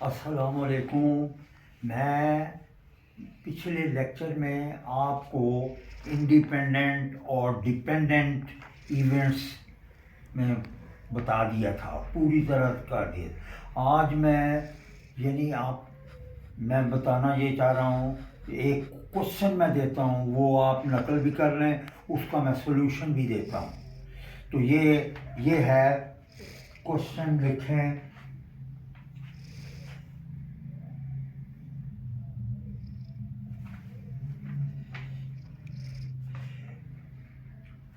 अस्सलाम वालेकुम। मैं पिछले लेक्चर में आपको इंडिपेंडेंट और डिपेंडेंट इवेंट्स में बता दिया था, पूरी तरह कर दिया। आज मैं बताना ये चाह रहा हूँ कि एक क्वेश्चन मैं देता हूँ, वो आप नकल भी कर लें, उसका मैं सॉल्यूशन भी देता हूँ। तो ये है क्वेश्चन, लिखें।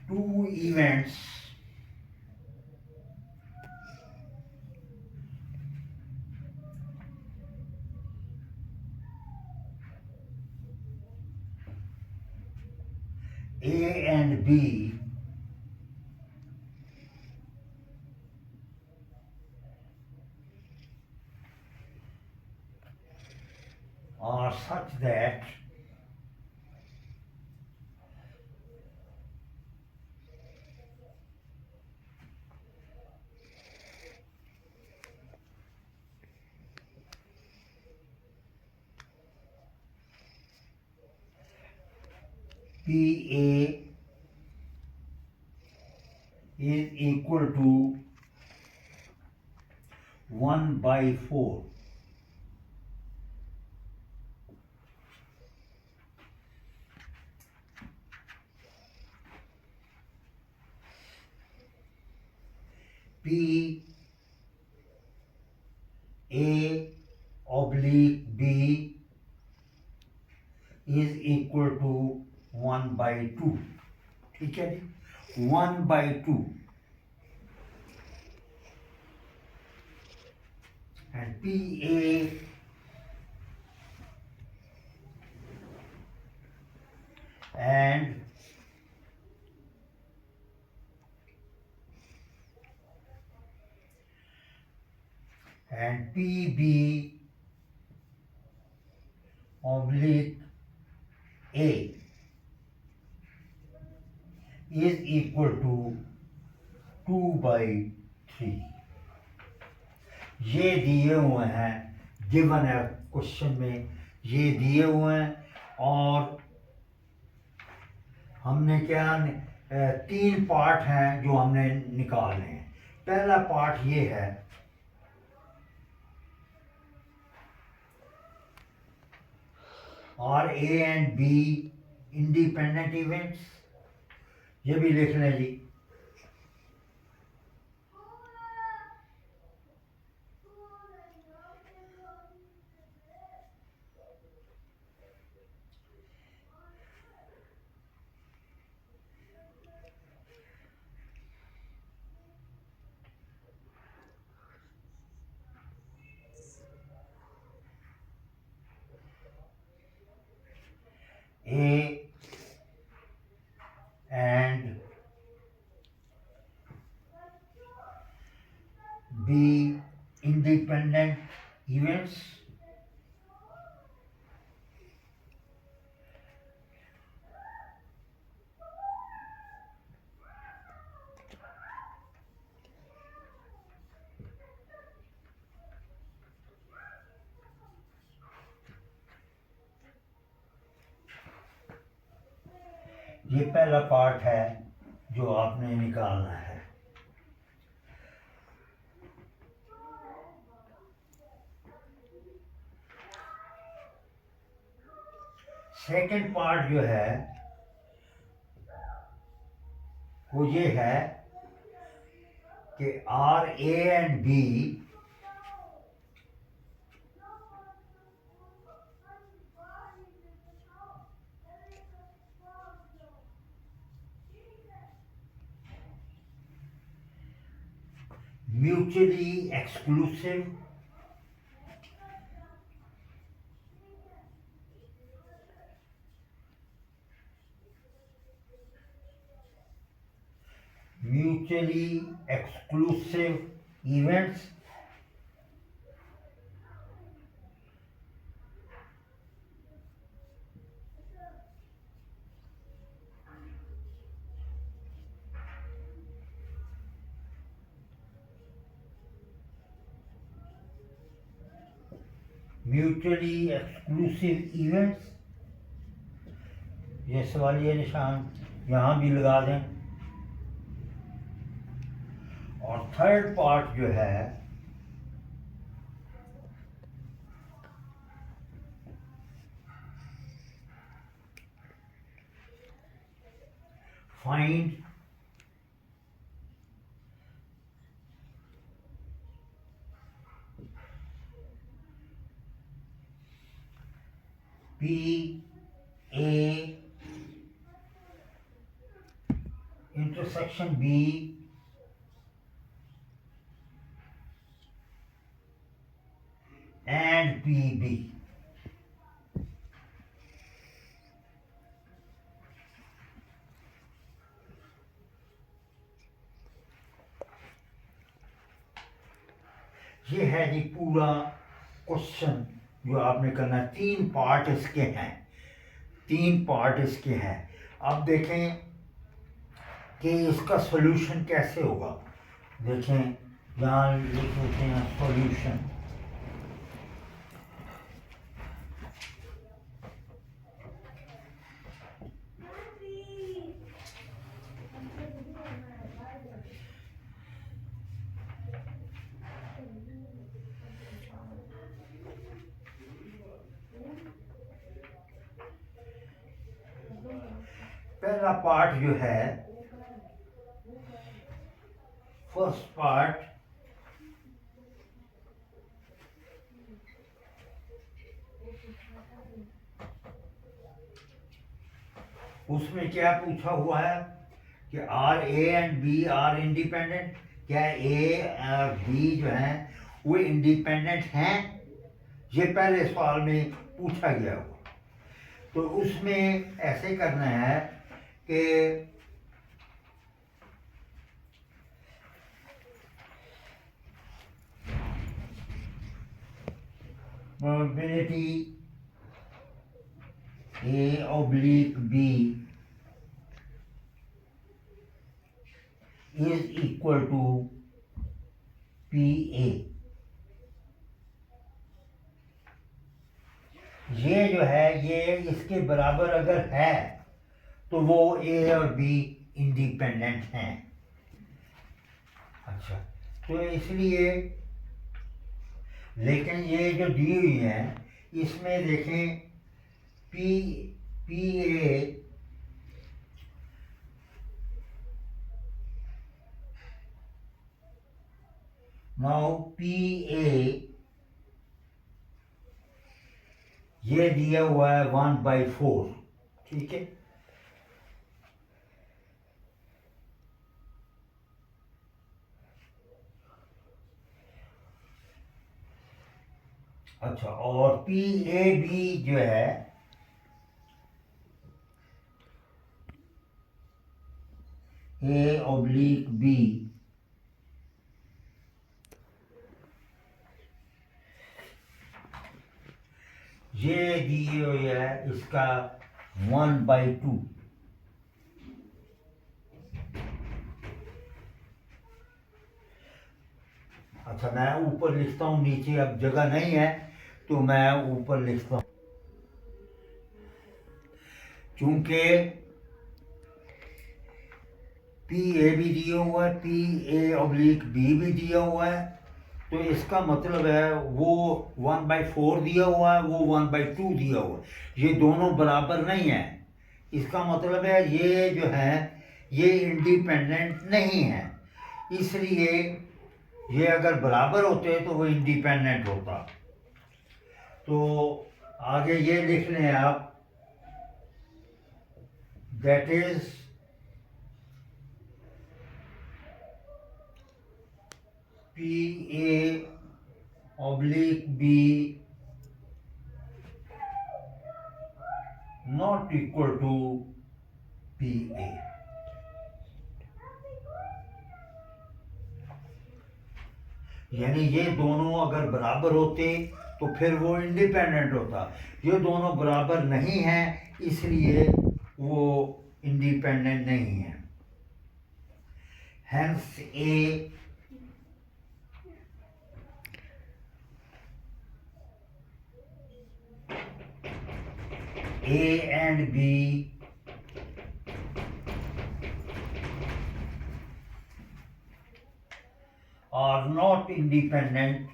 Two events A and B are such that PA is equal to 1 by 4. P A oblique B is equal to 1 by 2. ठीक है जी, 1 by 2, and PA and PB oblique A is equal to 2 by 3। ये दिए हुए हैं, given है question में, ये दिए हुए हैं। और हमने तीन पार्ट हैं जो हमने निकालने हैं। पहला पार्ट ये है, are A and B independent events. ये भी लिख लें जी। A and B independent events, ये पहला पार्ट है जो आपने निकालना है। सेकंड पार्ट जो है वो ये है कि are A and B mutually exclusive, events mutually exclusive events, ये सवालिया निशान यहाँ भी लगा दें। और थर्ड पार्ट जो है find P A intersection B and PB. ये है जी पूरा क्वेश्चन जो आपने करना है। 3 पार्ट इसके हैं, 3 पार्ट इसके हैं। अब देखें कि इसका सॉल्यूशन कैसे होगा। देखें यहाँ लिख देते हैं सॉल्यूशन। पहला पार्ट जो है, फर्स्ट पार्ट, उसमें क्या पूछा हुआ है कि are A and B are independent. क्या ए और बी जो हैं वो इंडिपेंडेंट हैं? ये पहले सवाल में पूछा गया हुआ। तो उसमें ऐसे करना है कि probability A oblique B is equal to PA। ये जो है ये इसके बराबर अगर है तो वो A और B इंडिपेंडेंट हैं। अच्छा, तो इसलिए लेकिन ये जो दी हुई है इसमें देखें PA नाउ PA ये दिया हुआ है 1/4, ठीक है। अच्छा, और PAB जो है A oblique B ये दिए हुए है इसका 1/2। अच्छा, मैं ऊपर लिखता हूँ, नीचे अब जगह नहीं है तो मैं ऊपर लिखता हूँ। चूंकि PA भी दिया हुआ है, PA/B भी दिया हुआ है, तो इसका मतलब है वो 1/4 दिया हुआ है, वो 1/2 दिया हुआ है। ये दोनों बराबर नहीं है। इसका मतलब है ये जो है ये इंडिपेंडेंट नहीं है। इसलिए ये अगर बराबर होते तो वो इंडिपेंडेंट होता। तो आगे ये लिख लें आप, that is PA/B not equal to PA। यानी ये दोनों अगर बराबर होते तो फिर वो इंडिपेंडेंट होता। ये दोनों बराबर नहीं हैं, इसलिए वो इंडिपेंडेंट नहीं है। Hence A A and B are not independent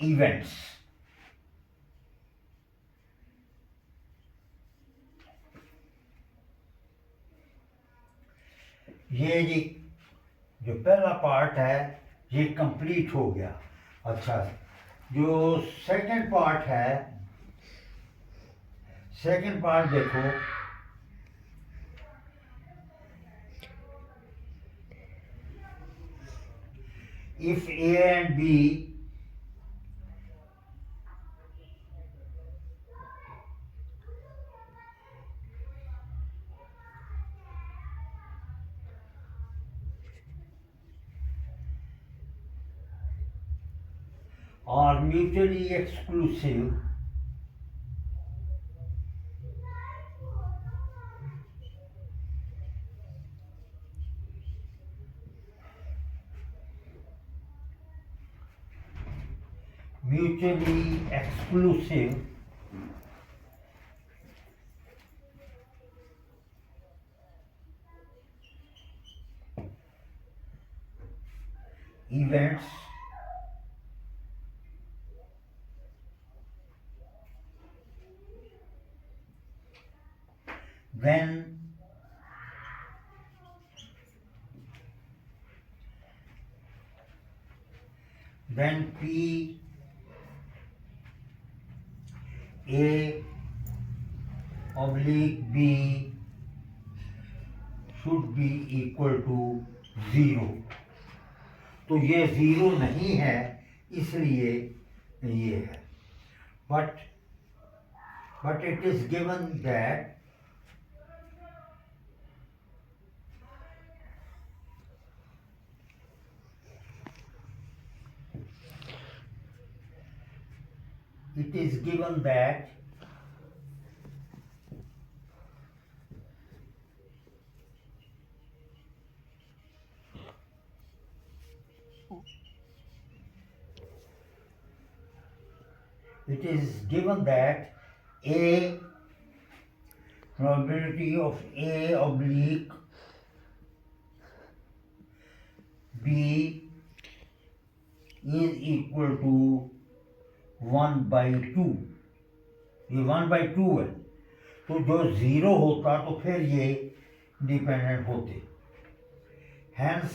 events. ये जी जो पहला पार्ट है ये कंप्लीट हो गया। अच्छा, जो सेकंड पार्ट है, सेकंड पार्ट देखो, if A and B are mutually exclusive, mutually exclusive events when P A oblique B should be equal to 0। तो ये 0 नहीं है, इसलिए ये है। but it is given that it is given that it is given that A probability of A oblique B is equal to 1/2। ये 1/2 है, तो जो 0 होता तो फिर ये डिपेंडेंट होते। Hence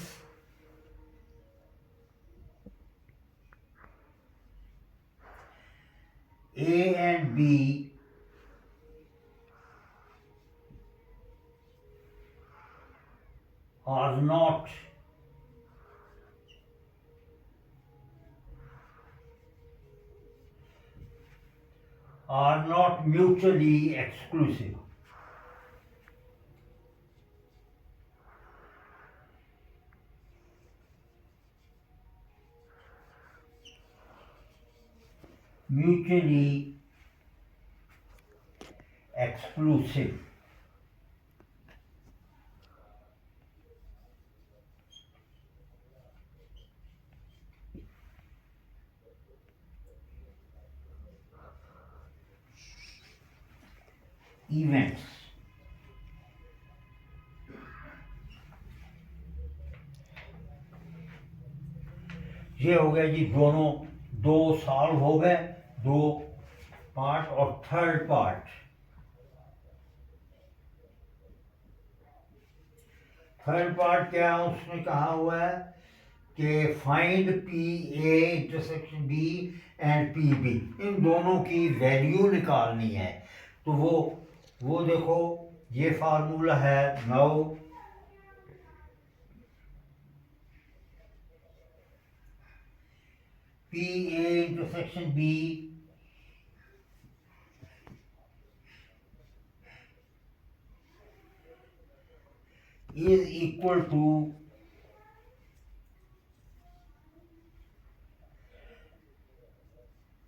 A and B are not mutually exclusive। Mutually exclusive events ये हो गया जी, दोनों दो सॉल्व हो गए, दो पार्ट। और थर्ड पार्ट क्या है, उसमें कहा हुआ है कि find P A intersection B and P B, इन दोनों की वैल्यू निकालनी है। तो वो देखो, ये फार्मूला है। Now P A intersection B is equal to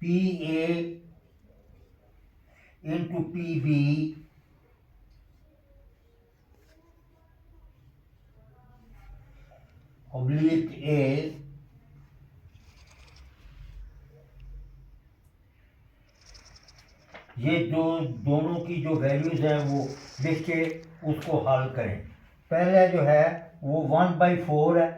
PA into PB oblique A ये दोनों की जो वैल्यूज हैं वो लिख के उसको हल करें। पहले जो है वो 1/4 है,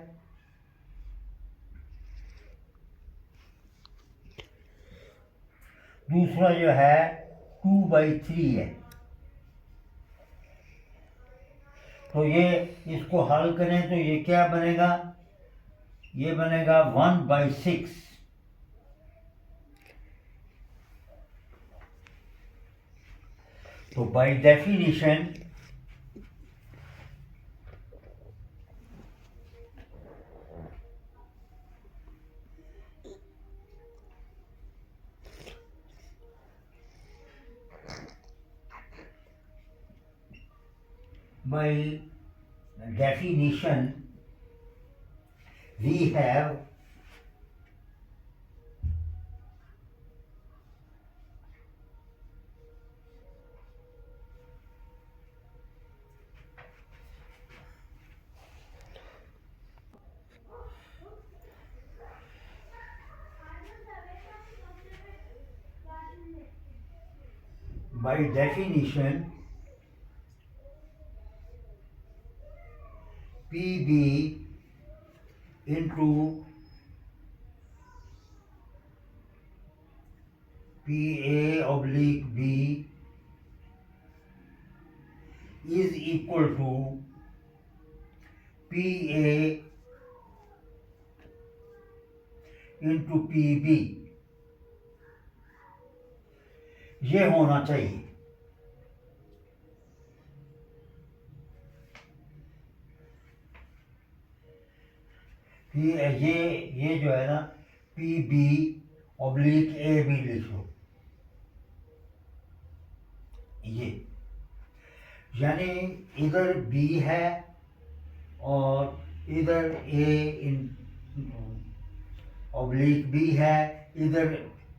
दूसरा जो है 2/3 है। तो ये इसको हल करें तो ये क्या बनेगा, ये बनेगा 1/6। तो by definition we have by definition PB into PA/B is equal to PA into PB। ये होना चाहिए। ये जो है ना PB/AB लिखो, ये यानी इधर B है और इधर A/B है। इधर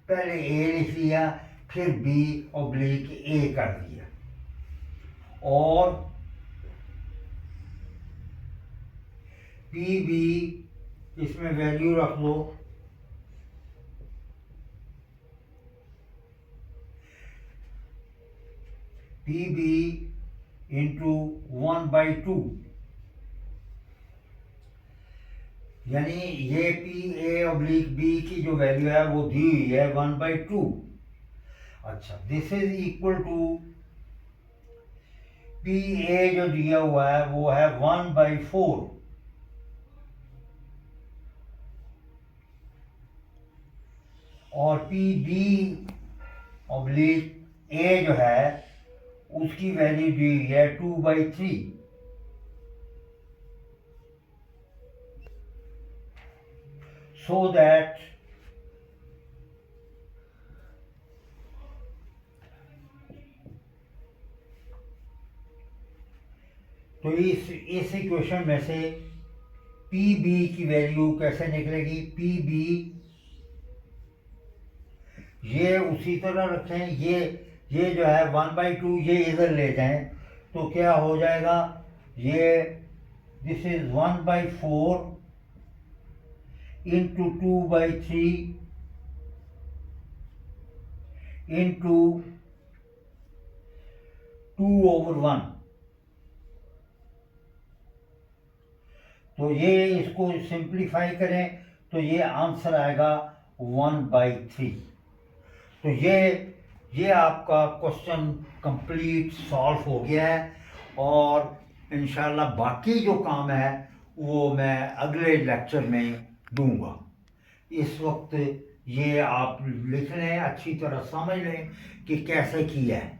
पहले A लिख लिया, फिर B/A कर दिया, और PB इसमें वैल्यू रख लो, PB into 1/2, यानी ये PA/B की जो वैल्यू है वो दी हुई है 1/2। अच्छा, this is equal to PA जो दिया हुआ है वो है 1/4, और PB/A जो है उसकी वैल्यू दी हुई है 2/3। so that तो इस इक्वेशन में से PB की वैल्यू कैसे निकलेगी, PB ये उसी तरह रखें, ये जो है 1/2 ये इधर ले जाएं तो क्या हो जाएगा, ये दिस इज 1/4 into 2/3 into 2/1। तो ये इसको सिंप्लीफाई करें तो ये आंसर आएगा 1/3। तो ये आपका क्वेश्चन कंप्लीट सॉल्व हो गया है, और इंशाल्लाह बाकी जो काम है वो मैं अगले लेक्चर में दूंगा। इस वक्त ये आप लिख लें, अच्छी तरह समझ लें कि कैसे किया है।